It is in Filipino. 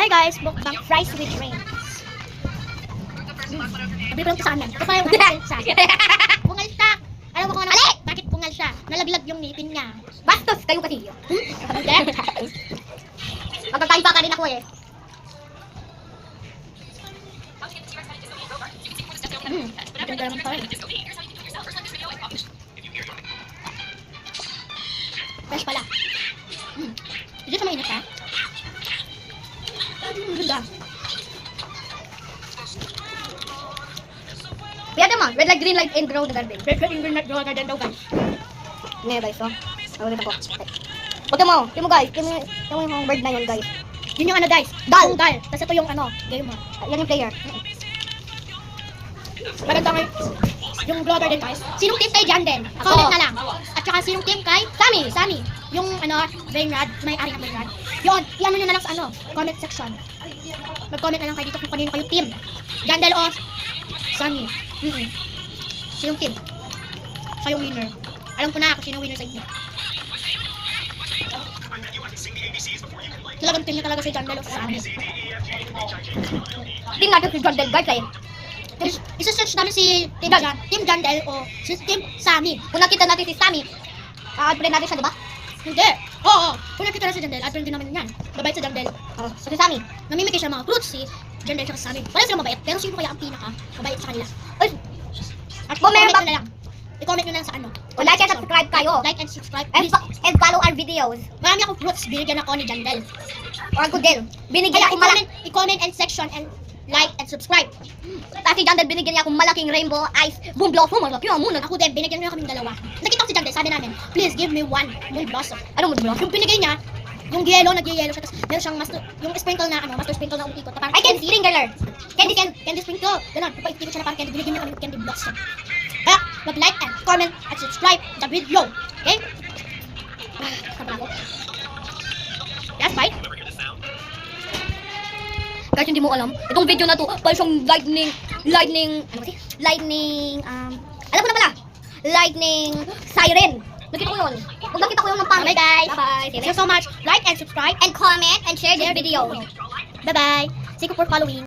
Hi guys, mukbang fries with rain. Sabi ko lang sa amin. Ito pa yung sa bungal siya. Alam mo kung ano? Bakit bungal siya? Nalaglag yung ngipin niya. Bastos kayo kasi. Hindi. Magkakain pa ka rin ako eh. Maganda naman pa rin. Fresh pala. Hindi siya mainit ha? Ganda. Kaya naman, red light, green light, and grow the garden. Red red green red garden daw guys. Ngayon guys, oh. Nawalita ko. Tignan mo guys, tignan mo yung bird na yun guys. Yun yung ano guys. Dal. Yung dal. Tapos ito yung ano. Game mo. Yan yung player. Maganda nga yung vlogger din guys. Sinong team kay Jan din? Ako. Comment na lang. At saka sinong team kay Sammy. Sammy. Yung ano, Rainrad, may-ari ng Rainrad. Yun, i-ano nyo na lang sa ano, comment section. Mag-comment na lang kayo dito kung kanino kayo team. Jandel o Sammy. Sinong team? Siya yung winner. Alam ko na kung sino winner sa inyo. Talagang team niya talaga si Jandel o Sammy. Team natin si Jandel guys eh. Isa-search namin si Team Jandel o si Team Sammy. Kung nakita natin si Sammy, add-friend natin siya, di ba? Hindi. Oo. Kung nakita na si Jandel, add-friend din namin yan. Mabait si Jandel. So si Sammy. Namimigay siya ng mga fruits si Jandel at Sammy. Wala silang mabait, pero sino kaya ang pinaka-mabait sa kanila? Ay, At Kung meron i-comment ba- nyo na lang. I-comment nyo na lang sa ano. like and subscribe kayo. Like and subscribe. And, and follow our videos. Marami akong fruits binigyan ako ni Jandel. Or ako din. Binigyan Kaya niya akong malaking, i-comment and section and like and subscribe. kasi si Jandel binigyan niya akong malaking rainbow eyes boom blossom. Malaki ang muna. Ako din, binigyan nyo kaming dalawa. Nakita ko si Jandel, sabi namin, please give me one moon blossom. Ano mo blossom? Yung binigay niya, yung yellow, nag-yellow siya, tapos meron siyang yung sprinkle na ano, master sprinkle na umikot. I can see sprinkler. Candy sprinkle. Ganon, papaikot siya na parang candy. Binigyan niya kami ng candy blossom. Kaya, mag-like and comment and subscribe the video. Okay? Sabi ako. Yes, bye. Guys, hindi mo alam. Itong video na to, parang siyang lightning, alam ko na pala. Lightning siren. Nakita ko yun. Pag nakita ko yun ng pangit. Bye guys. Bye-bye. Thank you so much. Like and subscribe And comment and share this video. Bye-bye. Thank you for following.